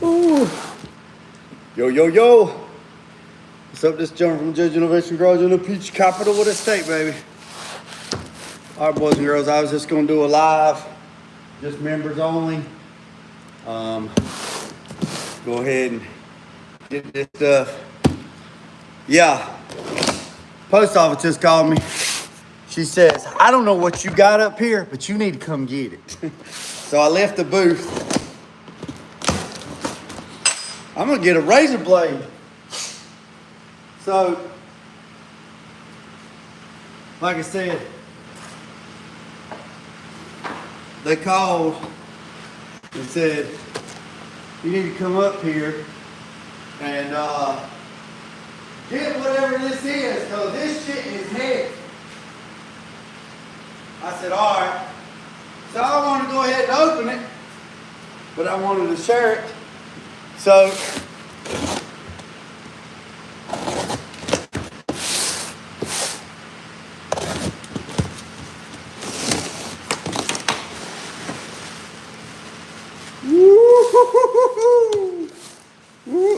Ooh. Yo, yo, yo. What's up? This John from Judge Innovation Garage in the Peach Capital of the state, baby. All right, boys and girls, I was just going to do a live, just members only. Go ahead and get this stuff. Yeah, post office just called me. She says, I don't know what you got up here, but you need to come get it. So I left the booth. I'm gonna get a razor blade. So, like I said, they called and said, you need to come up here and get whatever this is, because this shit is heavy. I said, all right. So I wanted to go ahead and open it, but I wanted to share it. So,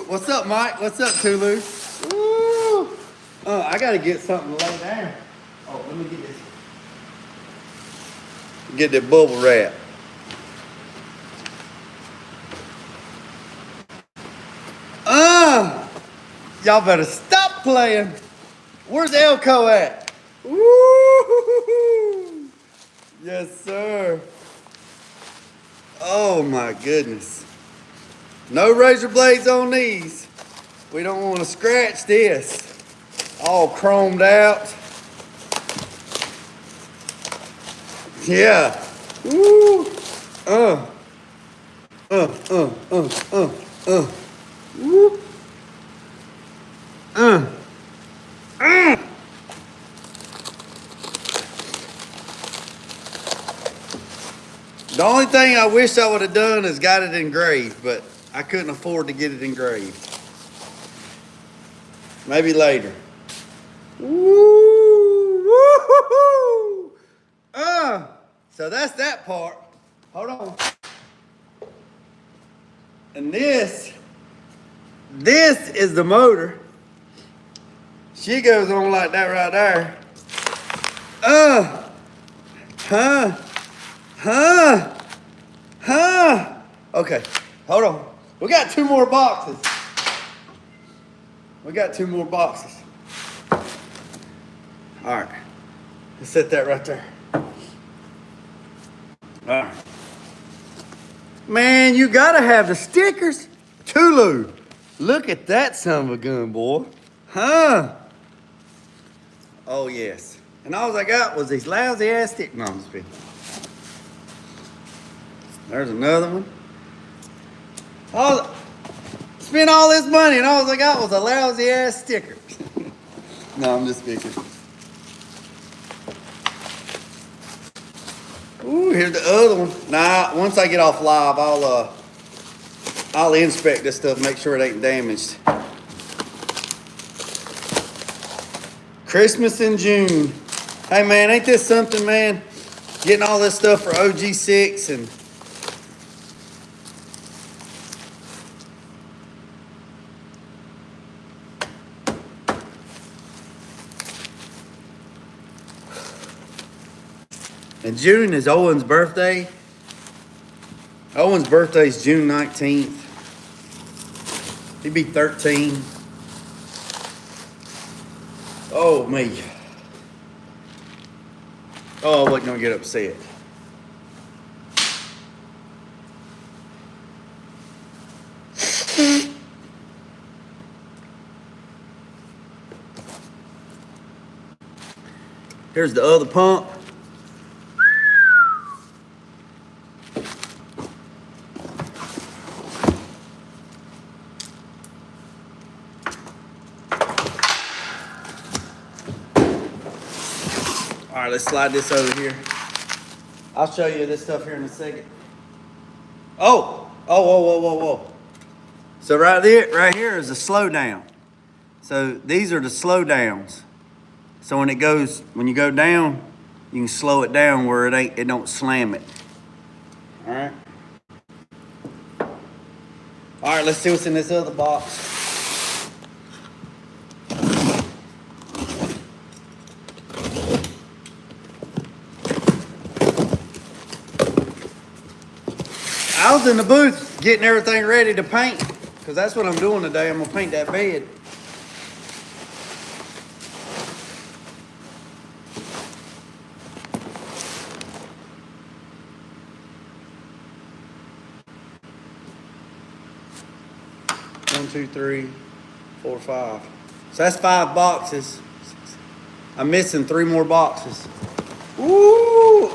what's up, Mike? What's up, Tulu? I gotta get something to lay down. Oh, let me get this. Get that bubble wrap. Y'all better stop playing. Where's Elko at? Woo! Yes, sir. Oh my goodness. No razor blades on these. We don't want to scratch this. All chromed out. Yeah. Woo. Woo. The only thing I wish I would have done is got it engraved, but I couldn't afford to get it engraved. Maybe later. Woo! Woo! So that's that part. Hold on. And this is the motor. She goes on like that right there. Okay, hold on. We got two more boxes. All right, let's set that right there. All right. Man, you gotta have the stickers. Tulu, look at that son of a gun, boy. Oh, yes. And all I got was these lousy ass stickers. No, I'm just kidding. There's another one. Spent all this money and all I got was a lousy ass sticker. No, I'm just picking. Ooh, here's the other one. Nah, once I get off live, I'll inspect this stuff, make sure it ain't damaged. Christmas in June. Hey man, ain't this something, man? Getting all this stuff for OG6 and June is Owen's birthday. Owen's birthday is June 19th. He'd be 13. Oh, me. Oh, I wasn't gonna get upset. Here's the other pump. All right, let's slide this over here. I'll show you this stuff here in a second. Oh, whoa. So right here is a slow down. So these are the slow downs. So when you go down, you can slow it down where it don't slam it. All right. All right, let's see what's in this other box. I was in the booth getting everything ready to paint, because that's what I'm doing today. I'm gonna paint that bed. One, two, three, 4, 5. So that's 5 boxes. I'm missing 3 more boxes. Ooh!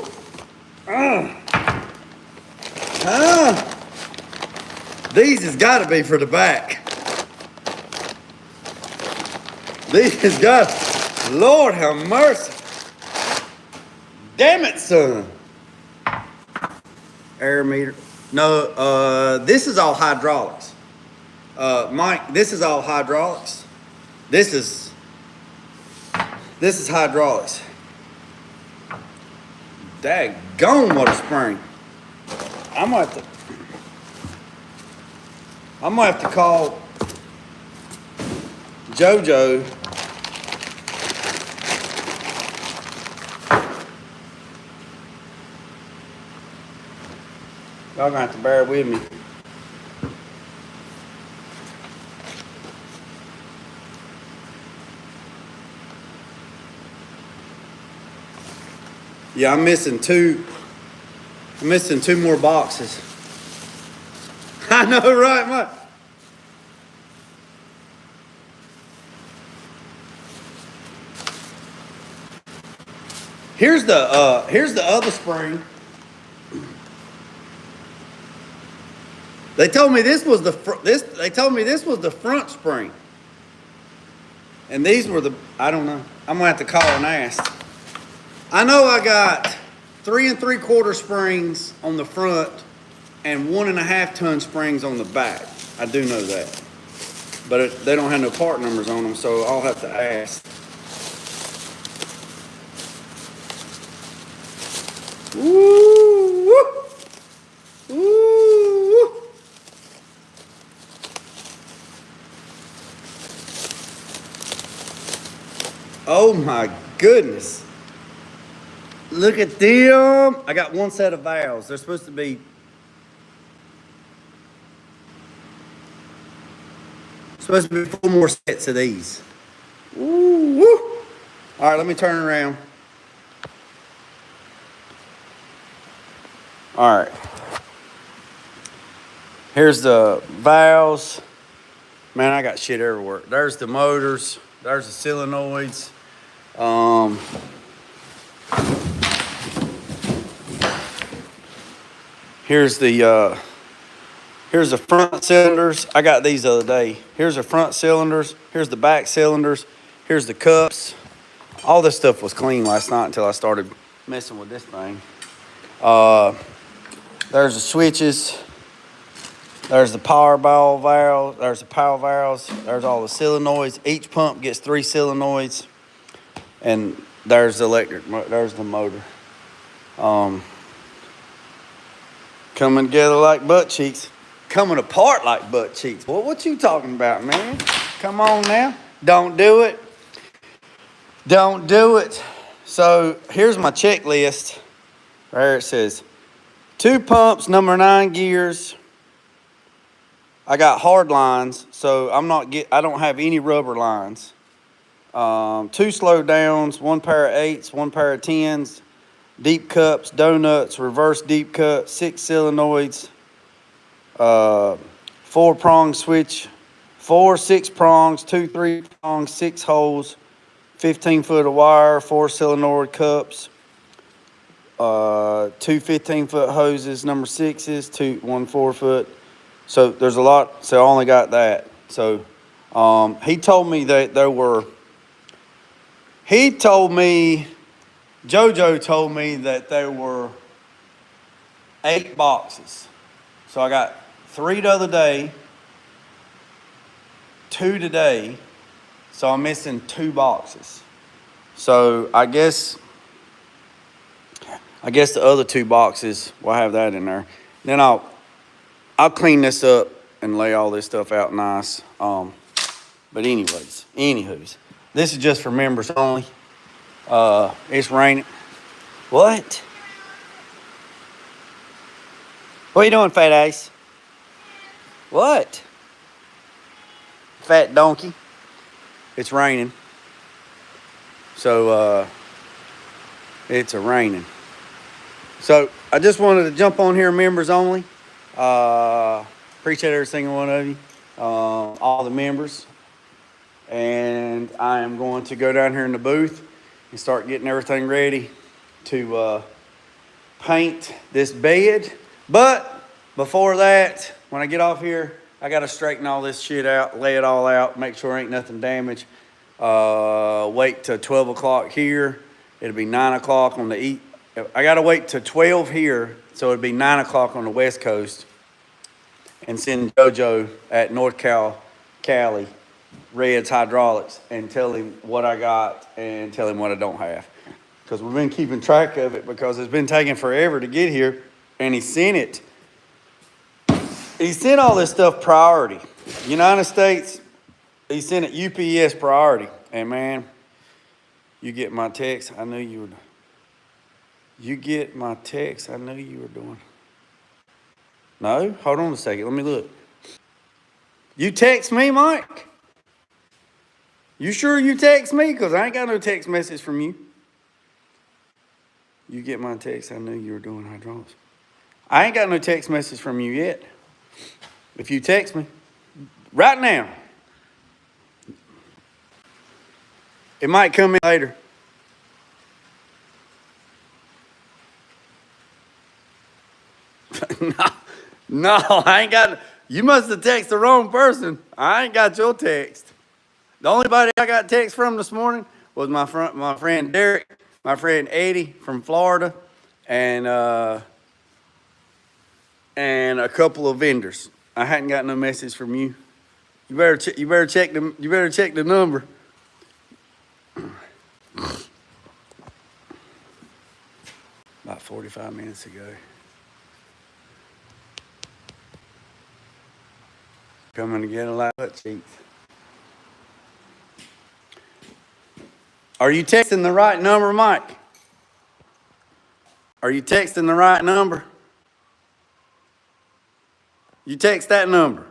These has got to be for the back. These has got, Lord have mercy. Damn it, son. Air meter. No, this is all hydraulics. Mike, this is all hydraulics. This is hydraulics. Daggone, what a spring. I'm gonna have to call JoJo. Y'all gonna have to bear with me. Yeah, I'm missing 2 more boxes. I know, right, Mike? Here's the other spring. They told me this was the front spring. And these were the, I don't know. I'm gonna have to call and ask. I know I got 3 3/4 springs on the front and 1.5 ton springs on the back. I do know that. But they don't have no part numbers on them, so I'll have to ask. Ooh, woo. Ooh. Oh my goodness. Look at them. I got 1 set of valves. They're supposed to be Supposed to be 4 more sets of these. Ooh, woo. All right, let me turn around. All right. Here's the valves. Man, I got shit everywhere. There's the motors. There's the solenoids. Here's the front cylinders. I got these the other day. Here's the front cylinders. Here's the back cylinders. Here's the cups. All this stuff was clean last night until I started messing with this thing. There's the switches. There's the power valve. There's the power valves. There's all the solenoids. Each pump gets 3 solenoids. And there's the electric. There's the motor. Coming together like butt cheeks. Coming apart like butt cheeks. Well, what you talking about, man? Come on now. Don't do it. Don't do it. So here's my checklist. Right here it says 2 pumps, number 9 gears. I got hard lines, so I don't have any rubber lines. 2 slow downs, 1 pair of 8s, 1 pair of 10s, deep cups, donuts, reverse deep cut, 6 solenoids, 4 prong switch, 4 6 prongs, 2 3 prongs, 6 holes, 15 foot of wire, 4 solenoid cups, 2 15-foot hoses, number 6s, 1 4 foot. So there's a lot. So I only got that. So he told me that there were. JoJo told me that there were 8 boxes. So I got 3 the other day, 2 today. So I'm missing 2 boxes. So I guess I guess the other 2 boxes, we'll have that in there. Then I'll clean this up and lay all this stuff out nice. But anywho's, this is just for members only. It's raining. What? What are you doing, fat ass? What? Fat donkey. It's raining. So, it's raining. So, I just wanted to jump on here, members only. Appreciate every single one of you. All the members. And I am going to go down here in the booth and start getting everything ready to paint this bed. But before that, when I get off here, I got to straighten all this shit out, lay it all out, make sure ain't nothing damaged. Wait till 12 o'clock here. It'll be 9 o'clock on the east. I got to wait till 12 here, so it'll be 9 o'clock on the West Coast. And send JoJo at North Cali, Red's Hydraulics, and tell him what I got and tell him what I don't have. Because we've been keeping track of it because it's been taking forever to get here. And he sent it. He sent all this stuff priority. United States, he sent it UPS priority. And man, you get my text, I knew you would. You get my text, I knew you were doing. No, hold on a second, let me look. You text me, Mike? You sure you text me? Because I ain't got no text message from you. You get my text, I knew you were doing hydraulics. I ain't got no text message from you yet. If you text me, right now. It might come in later. No, I ain't got, you must have texted the wrong person. I ain't got your text. The only body I got text from this morning was my friend Derek, my friend Eddie from Florida, and a couple of vendors. I hadn't got no message from you. You better check the number. About 45 minutes ago. Coming to get a lot of cheeks. Are you texting the right number, Mike? Are you texting the right number? You text that number.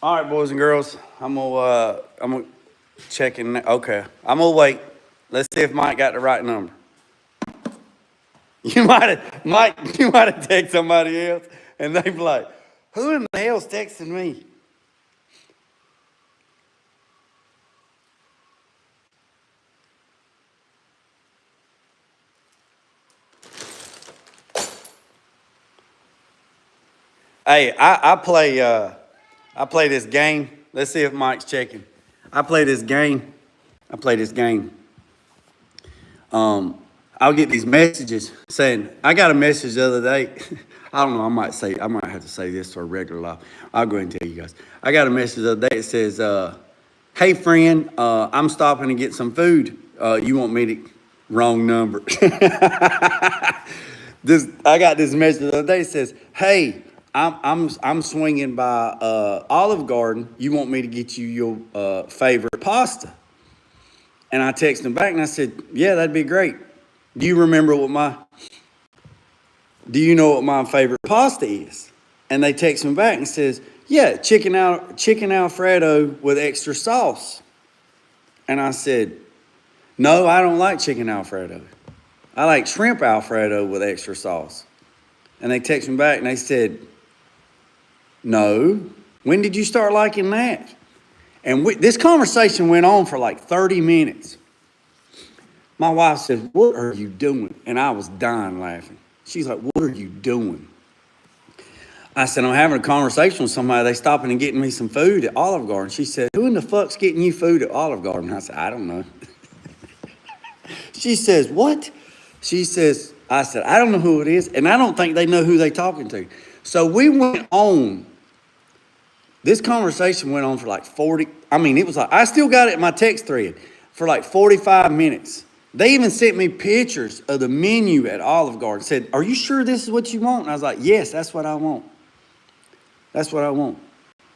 All right, boys and girls. I'm gonna check in. Okay, I'm gonna wait. Let's see if Mike got the right number. You might have texted somebody else, and they be like, "Who in the hell's texting me?" Hey, I play this game. Let's see if Mike's checking. I play this game. I'll get these messages saying, I got a message the other day. I don't know, I might have to say this to a regular life. I'll go ahead and tell you guys. I got a message the other day that says, hey friend, I'm stopping to get some food. You want me to, wrong number. I got this message the other day that says, hey, I'm swinging by Olive Garden. You want me to get you your favorite pasta? And I texted him back and I said, yeah, that'd be great. Do you know what my favorite pasta is? And they text me back and says, yeah, chicken Alfredo with extra sauce. And I said, no, I don't like chicken Alfredo. I like shrimp Alfredo with extra sauce. And they text me back and they said, no, when did you start liking that? And this conversation went on for like 30 minutes. My wife said, what are you doing? And I was dying laughing. She's like, what are you doing? I said, I'm having a conversation with somebody. They stopping and getting me some food at Olive Garden. She said, who in the fuck's getting you food at Olive Garden? I said, I don't know. She says, what? I said, I don't know who it is. And I don't think they know who they talking to. So we went on This conversation went on for like 40. I mean, it was like, I still got it in my text thread for like 45 minutes. They even sent me pictures of the menu at Olive Garden. Said, "Are you sure this is what you want?" And I was like, "Yes, that's what I want. That's what I want."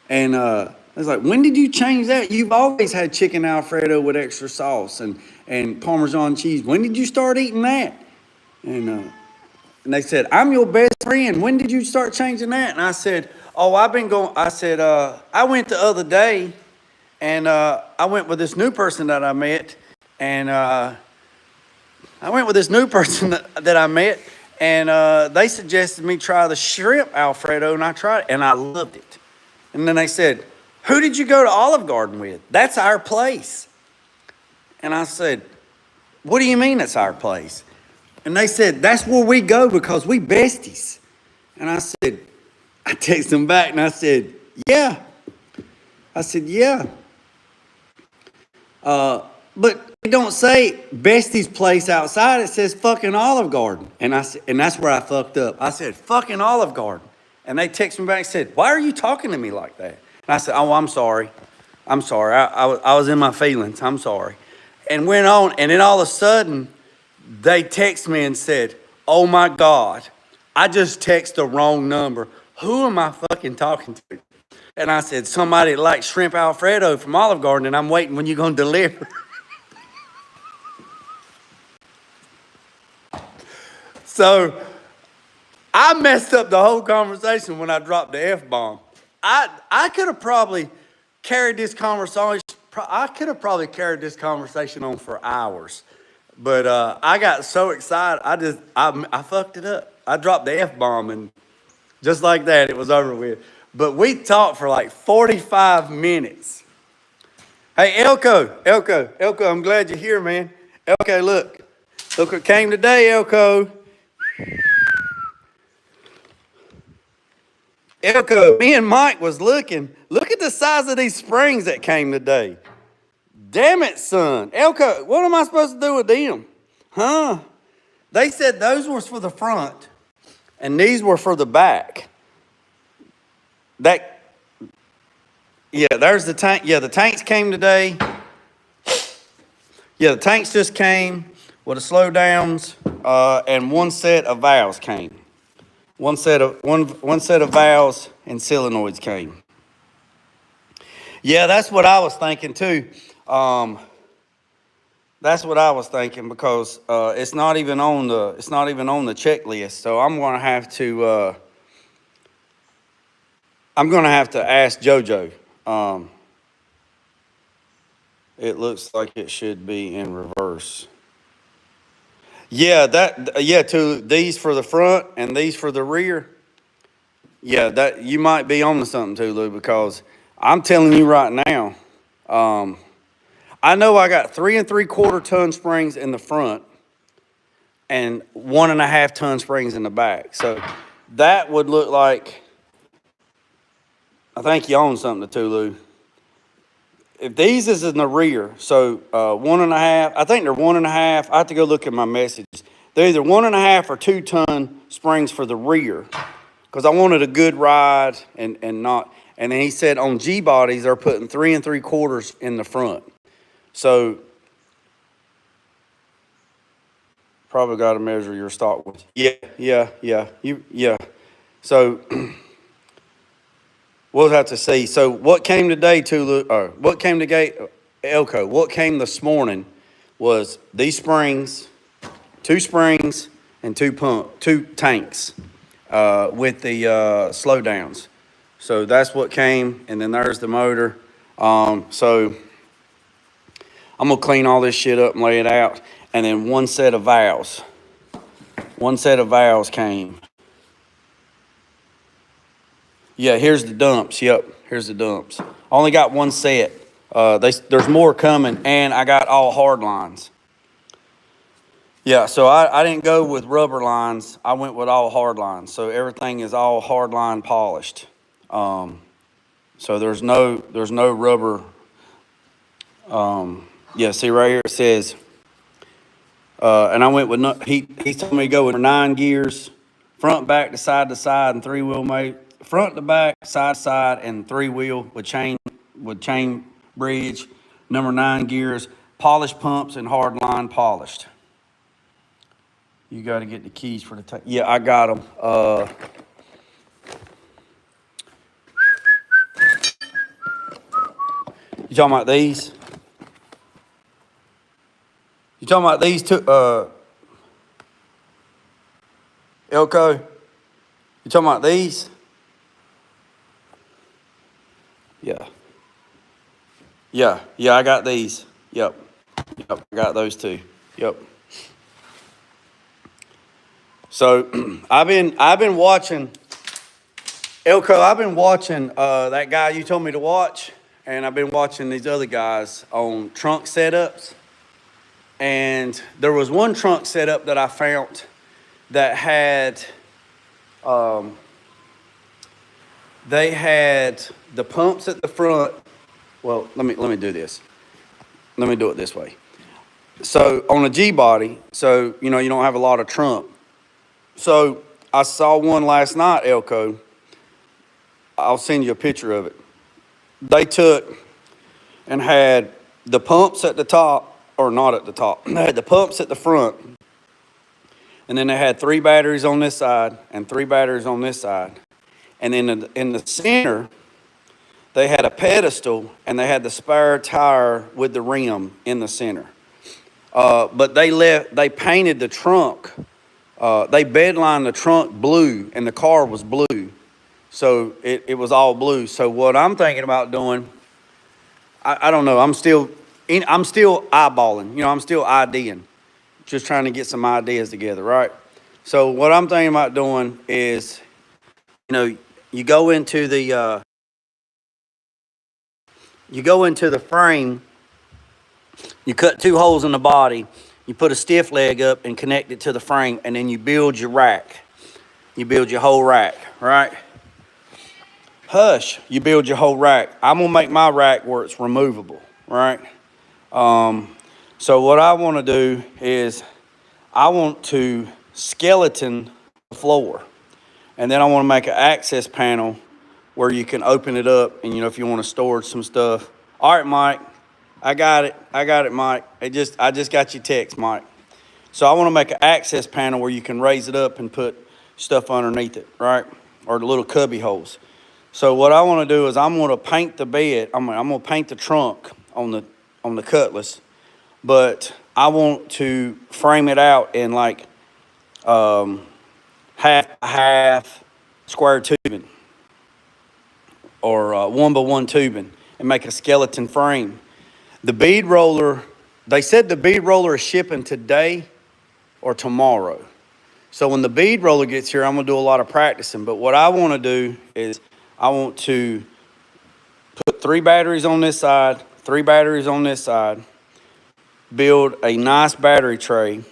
And I was like, "When did you change that? You've always had chicken Alfredo with extra sauce and Parmesan cheese. When did you start eating that?" And they said, "I'm your best friend. When did you start changing that?" And I said, "Oh, I've been going." I said, "I went the other day, and I went with this new person that I met, and they suggested me try the shrimp Alfredo, and I tried it, and I loved it." And then they said, "Who did you go to Olive Garden with?" "That's our place." And I said, "What do you mean it's our place?" And they said, "That's where we go because we besties." And I texted them back and I said, "Yeah." I said, "Yeah." But it don't say Bestie's place outside. It says fucking Olive Garden. And and that's where I fucked up. I said, "Fucking Olive Garden." And they texted me back and said, "Why are you talking to me like that?" And I said, "Oh, I'm sorry. I'm sorry. I was in my feelings. I'm sorry." And went on. And then all of a sudden, they text me and said, "Oh my God, I just texted the wrong number. Who am I fucking talking to?" And I said, "Somebody likes shrimp Alfredo from Olive Garden, and I'm waiting when you're going to deliver." So I messed up the whole conversation when I dropped the F-bomb. I could have probably carried this conversation. I could have probably carried this conversation on for hours. But I got so excited, I fucked it up. I dropped the F-bomb, and just like that, it was over with. But we talked for like 45 minutes. Hey, Elko, I'm glad you're here, man. Elko, look what came today, Elko. Elko, me and Mike was looking. Look at the size of these springs that came today. Damn it, son. Elko, what am I supposed to do with them? Huh? They said those were for the front and these were for the back. There's the tank. Yeah, the tanks came today. Yeah, the tanks just came with the slow downs, and one set of valves came. One set of valves and solenoids came. Yeah, that's what I was thinking too. That's what I was thinking because it's not even on the checklist. So I'm gonna have to ask JoJo. It looks like it should be in reverse. Yeah, to these for the front and these for the rear. Yeah, that you might be on to something too, Lou, because I'm telling you right now, I know I got 3 3/4 ton springs in the front and 1.5 ton springs in the back. So that would look like, I think you own something too, Lou. If these is in the rear, so 1.5, I think they're 1.5. I have to go look at my messages. They're either 1.5 or 2 ton springs for the rear, because I wanted a good ride and not. And then he said on G bodies they're putting 3 3/4 in the front. So probably got to measure your stock width. Yeah. So we'll have to see. So what came today, what came today, Elko? What came this morning was these springs, 2 springs, and 2 tanks with the slow downs. So that's what came, and then there's the motor. So I'm gonna clean all this shit up and lay it out, and then one set of valves. One set of valves came. Yeah, here's the dumps. Yep, here's the dumps. I only got one set. There's more coming, and I got all hard lines. Yeah, so I didn't go with rubber lines. I went with all hard lines. So everything is all hard line polished. So there's no rubber. Yeah, see right here it says, and I went with, he told me to go with 9 gears, front, back, to side, and 3-wheel front to back, side to side, and 3-wheel with chain bridge, number 9 gears, polished pumps, and hard line polished. You got to get the keys for the tank. Yeah, I got them. You talking about these? You talking about these two? Elko? You talking about these? Yeah. Yeah, I got these. Yep, I got those too. Yep. So I've been watching Elko. I've been watching that guy you told me to watch, and I've been watching these other guys on trunk setups. And there was one trunk setup that I found that had they had the pumps at the front. Well, let me do this. Let me do it this way. So on a G body, so you know you don't have a lot of trunk. So I saw one last night, Elko. I'll send you a picture of it. They took and had the pumps at the top, or not at the top. They had the pumps at the front, and then they had 3 batteries on this side and 3 batteries on this side. And then in the center, they had a pedestal, and they had the spare tire with the rim in the center. But they painted the trunk. They bedlined the trunk blue, and the car was blue. So it was all blue. So what I'm thinking about doing, I don't know. I'm still eyeballing. You know, I'm still IDing, just trying to get some ideas together, right? So what I'm thinking about doing is, you know, you go into the frame. You cut 2 holes in the body. You put a stiff leg up and connect it to the frame, and then you build your rack. You build your whole rack, right? Hush, you build your whole rack. I'm gonna make my rack where it's removable, right? So what I want to do is I want to skeleton the floor, and then I want to make an access panel where you can open it up, and you know, if you want to store some stuff. All right, Mike, I got it, Mike. I just got your text, Mike. So I want to make an access panel where you can raise it up and put stuff underneath it, right? Or the little cubby holes. So what I want to do is I'm going to paint the bed. I'm going to paint the trunk on the Cutlass, but I want to frame it out in like half square tubing, or 1x1 tubing, and make a skeleton frame. The bead roller, they said the bead roller is shipping today or tomorrow. So when the bead roller gets here, I'm gonna do a lot of practicing. But what I wanna do is I want to put 3 batteries on this side, 3 batteries on this side, build a nice battery tray,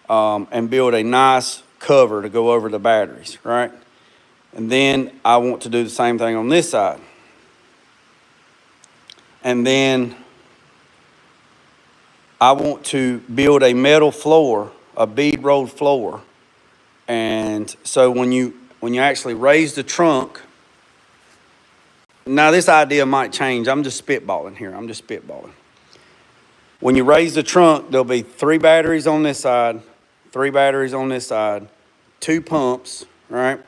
and build a nice cover to go over the batteries, right? And then I want to do the same thing on this side. And then I want to build a metal floor, a bead rolled floor. And so when you actually raise the trunk, now this idea might change. I'm just spitballing here. When you raise the trunk, there'll be 3 batteries on this side, 3 batteries on this side, 2 pumps, right?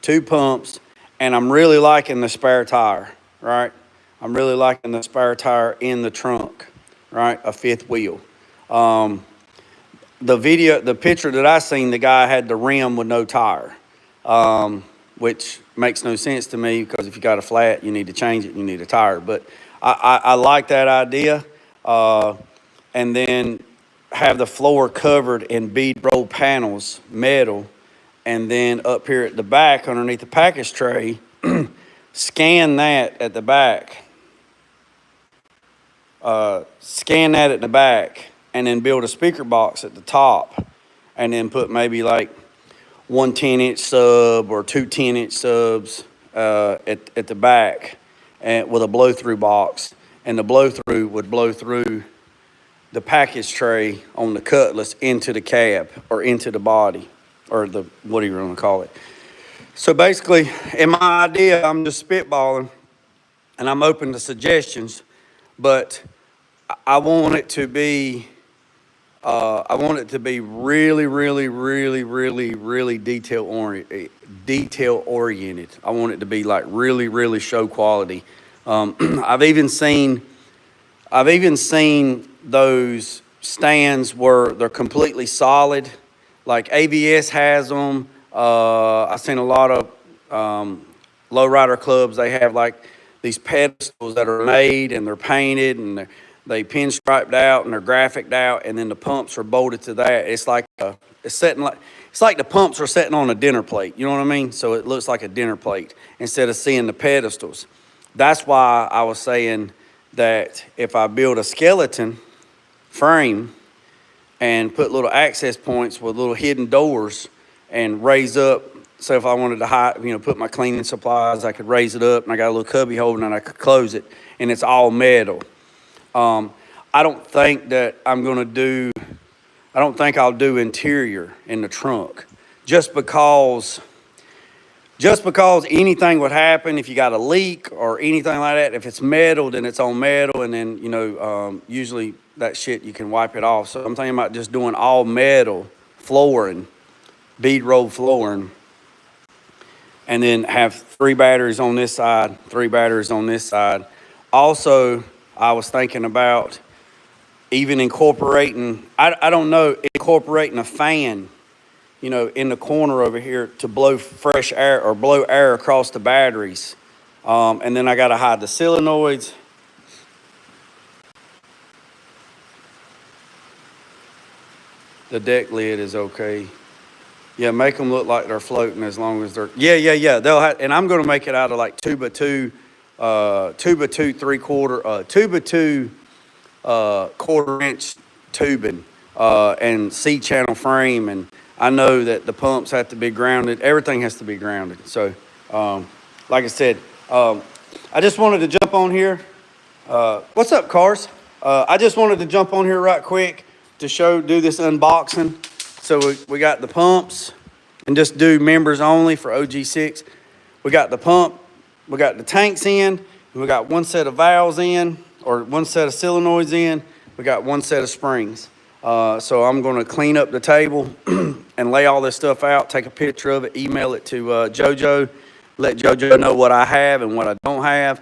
2 pumps, and I'm really liking the spare tire, right? I'm really liking the spare tire in the trunk, right? A 5th wheel. The picture that I seen, the guy had the rim with no tire, which makes no sense to me, because if you got a flat, you need to change it, you need a tire. But I like that idea. And then have the floor covered in bead roll panels, metal, and then up here at the back underneath the package tray, scan that at the back. And then build a speaker box at the top, and then put maybe like 1 10-inch sub or 2 10-inch subs at the back, and with a blow-through box, and the blow-through would blow through the package tray on the Cutlass into the cab or into the body, or the, what do you want to call it. So basically, in my idea, I'm just spitballing, and I'm open to suggestions, but I want it to be, I want it to be really, really, really, really, really detail oriented. I want it to be like really, really show quality. I've even seen those stands where they're completely solid, like AVS has them. I've seen a lot of lowrider clubs. They have like these pedestals that are made and they're painted and they pinstriped out and they're graphicked out, and then the pumps are bolted to that. It's like it's like the pumps are sitting on a dinner plate. You know what I mean? So it looks like a dinner plate instead of seeing the pedestals. That's why I was saying that if I build a skeleton frame and put little access points with little hidden doors and raise up, so if I wanted to hide, put my cleaning supplies, I could raise it up, and I got a little cubby hole and I could close it, and it's all metal. I don't think that I don't think I'll do interior in the trunk just because anything would happen if you got a leak or anything like that. If it's metal, then it's on metal, and then, usually that shit, you can wipe it off. So I'm thinking about just doing all metal flooring, bead roll flooring, and then have 3 batteries on this side, 3 batteries on this side. Also, I was thinking about even incorporating a fan, in the corner over here to blow fresh air or blow air across the batteries. And then I got to hide the solenoids. The deck lid is okay. Yeah, make them look like they're floating as long as they're, yeah. They'll have, and I'm going to make it out of like 2x2, 2x2 3/4, 2x2 1/4-inch tubing, and C-channel frame. And I know that the pumps have to be grounded. Everything has to be grounded. So, like I said, I just wanted to jump on here. What's up, Cars? I just wanted to jump on here right quick to do this unboxing. So we got the pumps, and just do members only for OG6. We got the pump, we got the tanks in, and we got 1 set of valves in, or 1 set of solenoids in. We got 1 set of springs. So I'm gonna clean up the table and lay all this stuff out, take a picture of it, email it to JoJo, let JoJo know what I have and what I don't have,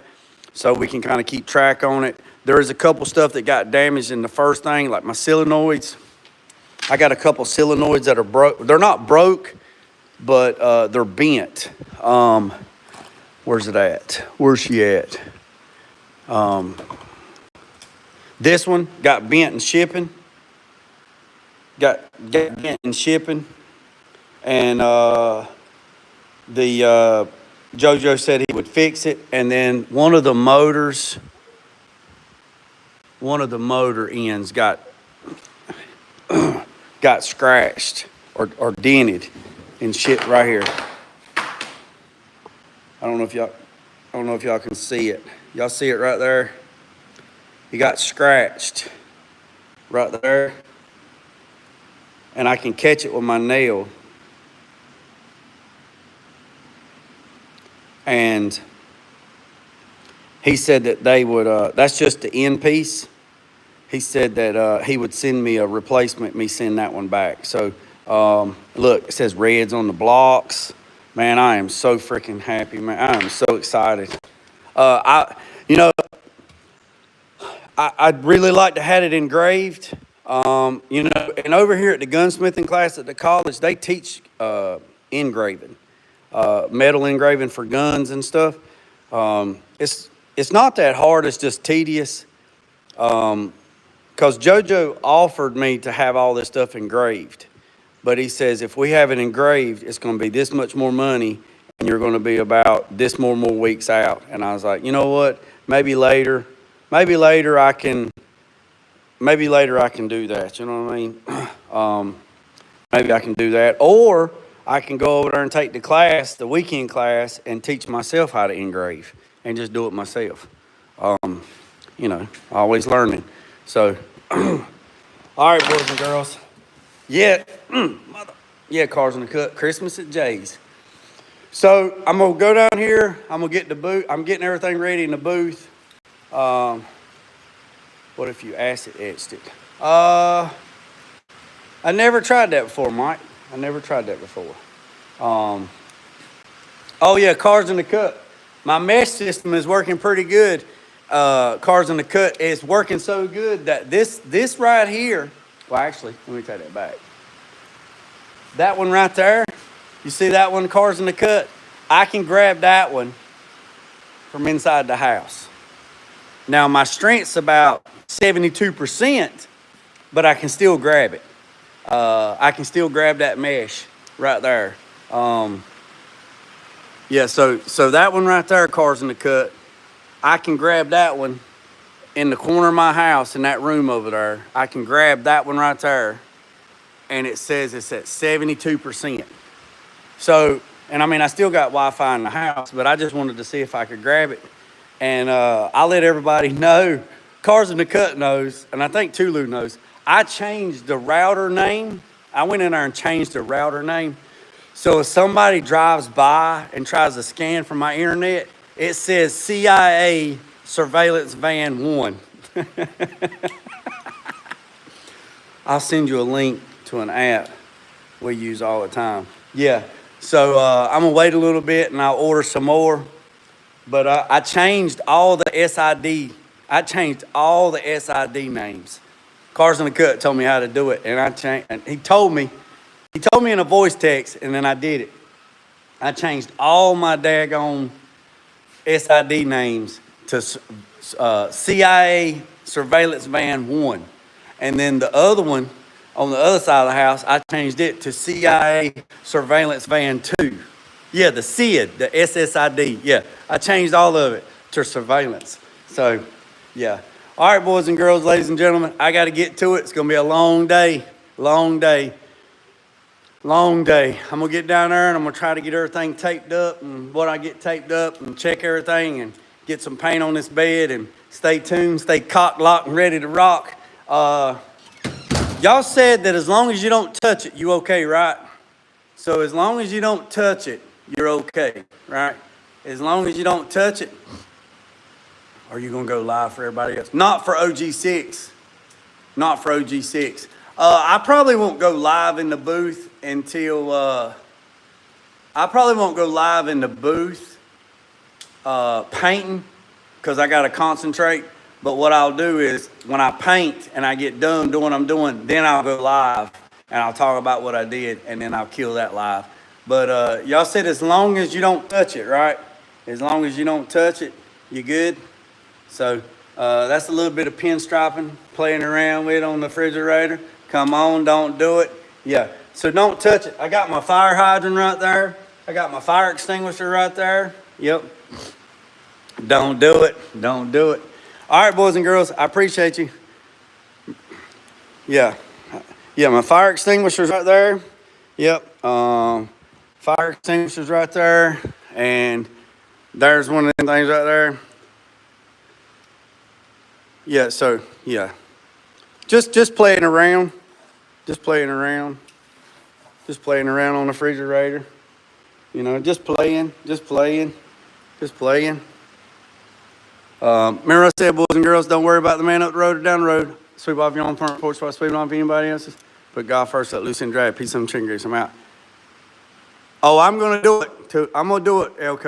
so we can kind of keep track on it. There is a couple stuff that got damaged in the first thing, like my solenoids. I got a couple solenoids that are broke. They're not broke, but they're bent. Where's it at? Where's she at? This one got bent in shipping. Got bent in shipping. And JoJo said he would fix it. And then one of the motor ends got scratched or dented and shit right here. I don't know if y'all can see it. Y'all see it right there? He got scratched right there. And I can catch it with my nail. And he said that they would, that's just the end piece. He said that he would send me a replacement, me send that one back. So, look, it says Reds on the blocks. Man, I am so freaking happy, man. I am so excited. I'd really like to have it engraved. And over here at the gunsmithing class at the college, they teach engraving, metal engraving for guns and stuff. It's not that hard. It's just tedious. Because JoJo offered me to have all this stuff engraved. But he says, if we have it engraved, it's going to be this much more money, and you're going to be about this more weeks out. And I was like, you know what? Maybe later I can do that. You know what I mean? Maybe I can do that. Or I can go over there and take the weekend class, and teach myself how to engrave and just do it myself. Always learning. So, all right, boys and girls. Yeah, Cars in the Cut, Christmas at Jay's. So I'm gonna go down here. I'm gonna get the booth. I'm getting everything ready in the booth. What if you acid etched it? I never tried that before, Mike. I never tried that before. Oh yeah, Cars in the Cut. My mesh system is working pretty good. Cars in the Cut is working so good that this right here. Well, actually, let me take that back. That one right there. You see that one, Cars in the Cut? I can grab that one from inside the house. Now, my strength's about 72%, but I can still grab it. I can still grab that mesh right there. Yeah, so that one right there, Cars in the Cut, I can grab that one in the corner of my house in that room over there. I can grab that one right there, and it says it's at 72%. So, and I mean, I still got Wi-Fi in the house, but I just wanted to see if I could grab it. And I let everybody know, Cars in the Cut knows, and I think Tulu knows, I changed the router name. I went in there and changed the router name. So if somebody drives by and tries to scan from my internet, it says CIA Surveillance Van 1. I'll send you a link to an app we use all the time. Yeah. So I'm gonna wait a little bit and I'll order some more. But I changed all the SID. I changed all the SID names. Cars in the Cut told me how to do it, and I changed. And he told me in a voice text, and then I did it. I changed all my daggone SID names to CIA Surveillance Van 1, and then the other one on the other side of the house, I changed it to CIA Surveillance Van 2. Yeah, the SID, the SSID. Yeah, I changed all of it to surveillance. So, yeah. All right, boys and girls, ladies and gentlemen, I got to get to it. It's going to be a long day, long day, long day. I'm going to get down there and I'm going to try to get everything taped up and what I get taped up and check everything and get some paint on this bed and stay tuned, stay cock, locked, and ready to rock. Y'all said that as long as you don't touch it, you okay, right? So as long as you don't touch it, you're okay, right? As long as you don't touch it, are you gonna go live for everybody else? Not for OG6. Not for OG6. I probably won't go live in the booth until, painting, because I gotta concentrate. But what I'll do is when I paint and I get done doing what I'm doing, then I'll go live and I'll talk about what I did and then I'll kill that live. But y'all said as long as you don't touch it, right? As long as you don't touch it, you good? So that's a little bit of pinstriping, playing around with on the refrigerator. Come on, don't do it. Yeah, so don't touch it. I got my fire hydrant right there. I got my fire extinguisher right there. Yep. Don't do it. Don't do it. All right, boys and girls, I appreciate you. Yeah. Yeah, my fire extinguisher's right there. Yep. Fire extinguisher's right there. And there's one of them things right there. Yeah, so, yeah. Just playing around. Just playing around. Just playing around on the refrigerator. You know, just playing. Just playing. Just playing. Remember I said, boys and girls, don't worry about the man up the road or down the road. Sweep off your own front porch while sweeping off anybody else's. Put God first, let loose and drag. Peace and chicken grease. I'm out. Oh, I'm going to do it, too. I'm going to do it, Elko.